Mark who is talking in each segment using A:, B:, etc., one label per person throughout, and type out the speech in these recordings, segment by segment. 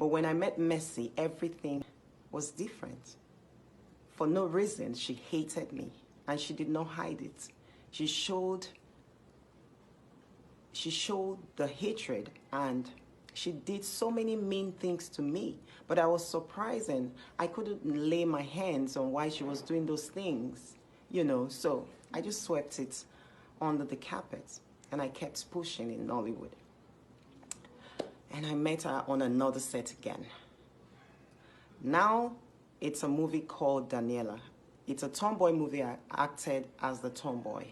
A: But when I met Messi, everything was different. For no reason, she hated me, and she did not hide it. She showed the hatred, and she did so many mean things to me. But I was surprised, and I couldn't lay my hands on why she was doing those things, So I just swept it under the carpet, and I kept pushing in Nollywood. And I met her on another set again. Now, it's a movie called Daniela. It's a tomboy movie. I acted as the tomboy.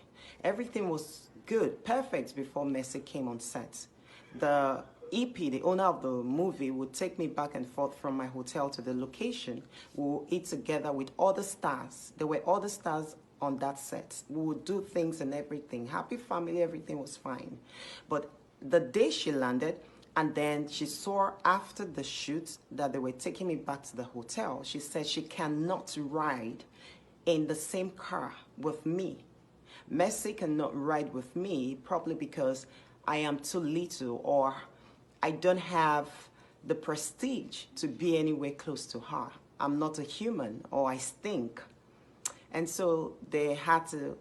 A: Everything was good, perfect before Messi came on set. The EP, the owner of the movie, would take me back and forth from my hotel to the location. We would eat together with other stars. There were other stars on that set. We would do things and everything. Happy family, everything was fine. But the day she landed, and then she saw after the shoot that they were taking me back to the hotel, she said she cannot ride in the same car with me. Messi cannot ride with me, probably because I am too little, or I don't have the prestige to be anywhere close to her. I'm not a human, or I stink. And so they had to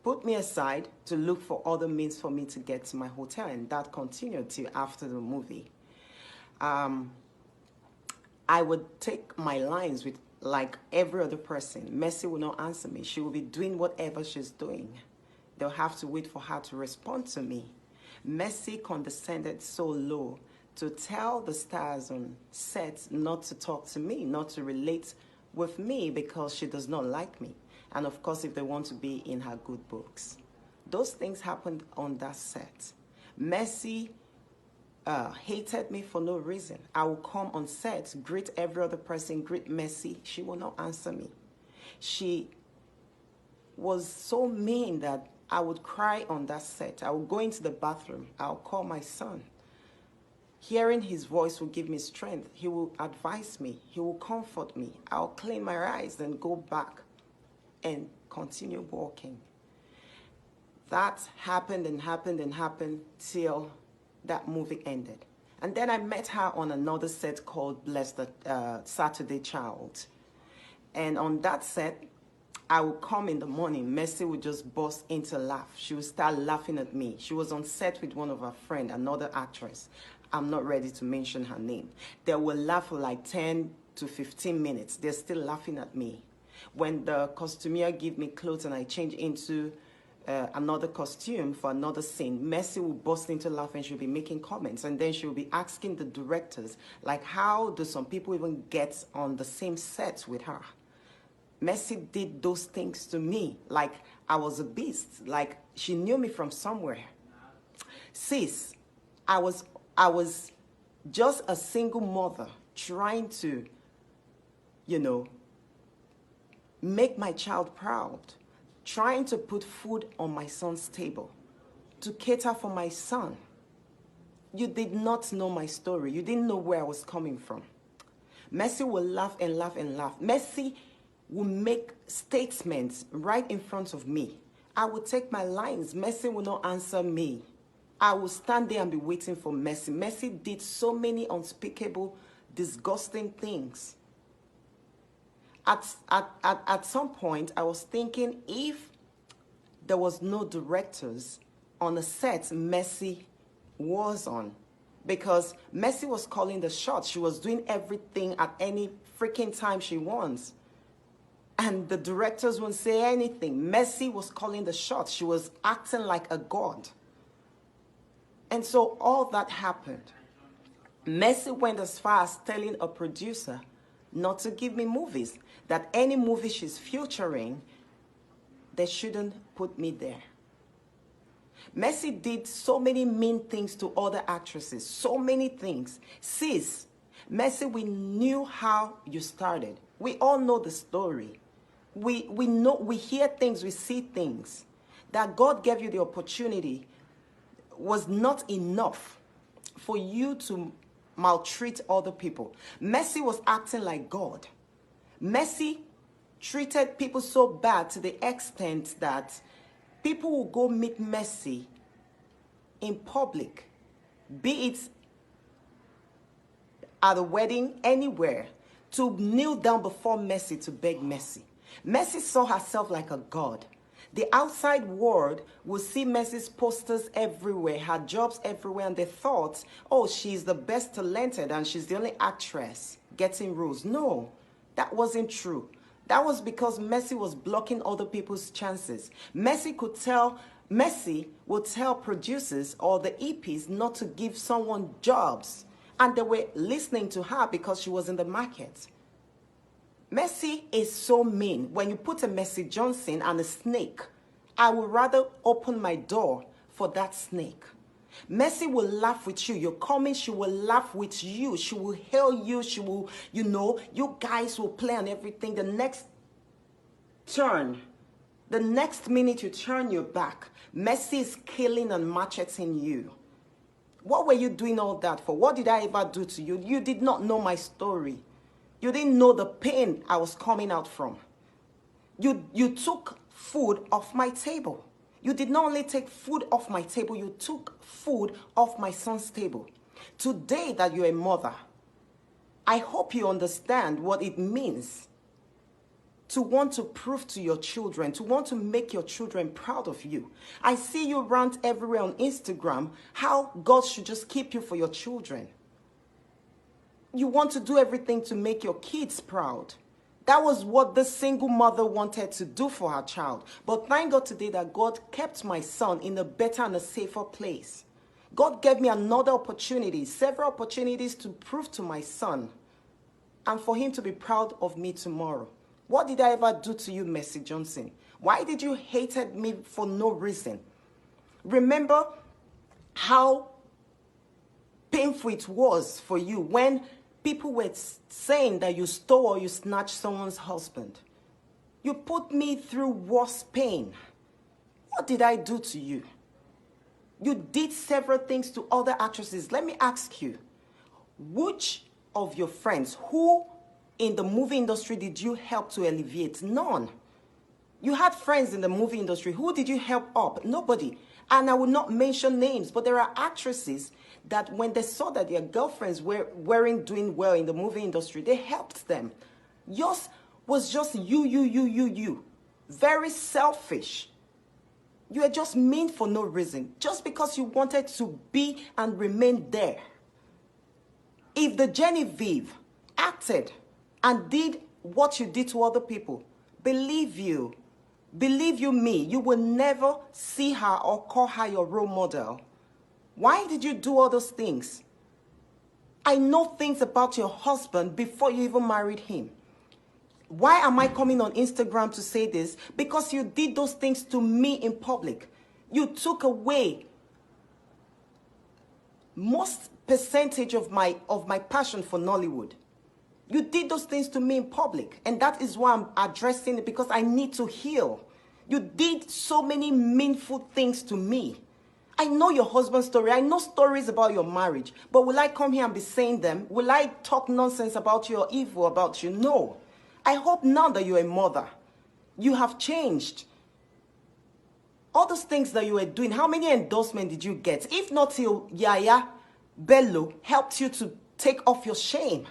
A: put me aside to look for other means for me to get to my hotel, and that continued till after the movie. I would take my lines with like every other person. Messi will not answer me. She will be doing whatever she's doing. They'll have to wait for her to respond to me. Messi condescended so low to tell the stars on set not to talk to me, not to relate with me, because she does not like me. And of course, if they want to be in her good books. Those things happened on that set. Messi hated me for no reason. I will come on set, greet every other person, greet Messi. She will not answer me. She was so mean that I would cry on that set. I would go into the bathroom. I'll call my son. Hearing his voice will give me strength. He will advise me. He will comfort me. I'll clean my eyes, then go back and continue walking. That happened and happened and happened till that movie ended. And then I met her on another set called Bless the Saturday Child. And on that set, I would come in the morning. Messi would just burst into laugh. She would start laughing at me. She was on set with one of her friends, another actress. I'm not ready to mention her name. They will laugh for like 10 to 15 minutes. They're still laughing at me. When the costumier give me clothes and I change into another costume for another scene, Messi will burst into laughing. She'll be making comments, and then she'll be asking the directors, like, how do some people even get on the same set with her? Messi did those things to me like I was a beast, like she knew me from somewhere. Sis, I was just a single mother trying to, make my child proud, trying to put food on my son's table, to cater for my son. You did not know my story. You didn't know where I was coming from. Messi will laugh and laugh and laugh. Messi will make statements right in front of me. I will take my lines. Messi will not answer me. I will stand there and be waiting for Messi. Messi did so many unspeakable, disgusting things. At some point, I was thinking, if there was no directors on the set Messi was on, because Messi was calling the shots. She was doing everything at any freaking time she wants. And the directors wouldn't say anything. Messi was calling the shots. She was acting like a god. And so all that happened. Messi went as far as telling a producer not to give me movies, that any movie she's featuring, they shouldn't put me there. Messi did so many mean things to other actresses, so many things. Sis, Messi, we knew how you started. We all know the story. We know, we hear things, we see things. That God gave you the opportunity was not enough for you to maltreat other people. Messi was acting like God. Messi treated people so bad to the extent that people will go meet Messi in public, be it at a wedding, anywhere, to kneel down before Mercy to beg Mercy. Mercy saw herself like a god. The outside world will see Mercy's posters everywhere, her jobs everywhere, and they thought, oh, she's the best talented and she's the only actress getting roles. No, that wasn't true. That was because Mercy was blocking other people's chances. Mercy would tell producers or the EPs not to give someone jobs, and they were listening to her because she was in the market. Mercy is so mean. When you put a Mercy Johnson and a snake, I would rather open my door for that snake. Mercy will laugh with you. You're coming, she will laugh with you. She will hail you. She will, you guys will play on everything. The next minute you turn your back, Mercy is killing and macheting you. What were you doing all that for? What did I ever do to you? You did not know my story. You didn't know the pain I was coming out from. You took food off my table. You did not only take food off my table, you took food off my son's table. Today that you're a mother, I hope you understand what it means to want to prove to your children, to want to make your children proud of you. I see you rant everywhere on Instagram how God should just keep you for your children. You want to do everything to make your kids proud. That was what the single mother wanted to do for her child. But thank God today that God kept my son in a better and a safer place. God gave me another opportunity, several opportunities to prove to my son and for him to be proud of me tomorrow. What did I ever do to you, Mercy Johnson? Why did you hate me for no reason? Remember how painful it was for you when people were saying that you stole or you snatched someone's husband. You put me through worse pain. What did I do to you? You did several things to other actresses. Let me ask you, which of your friends, who in the movie industry did you help to elevate? None. You had friends in the movie industry. Who did you help up? Nobody. And I will not mention names, but there are actresses that when they saw that their girlfriends weren't doing well in the movie industry, they helped them. Yours was just you. Very selfish. You are just mean for no reason, just because you wanted to be and remain there. If the Genevieve acted and did what you did to other people, believe you me, you will never see her or call her your role model. Why did you do all those things? I know things about your husband before you even married him. Why am I coming on Instagram to say this? Because you did those things to me in public. You took away most percentage of my passion for Nollywood. You did those things to me in public, and that is why I'm addressing it, because I need to heal. You did so many meaningful things to me. I know your husband's story. I know stories about your marriage, but will I come here and be saying them? Will I talk nonsense about you or evil about you? No. I hope now that you're a mother, you have changed. All those things that you were doing, how many endorsements did you get? If not till Yaya Bello helped you to take off your shame.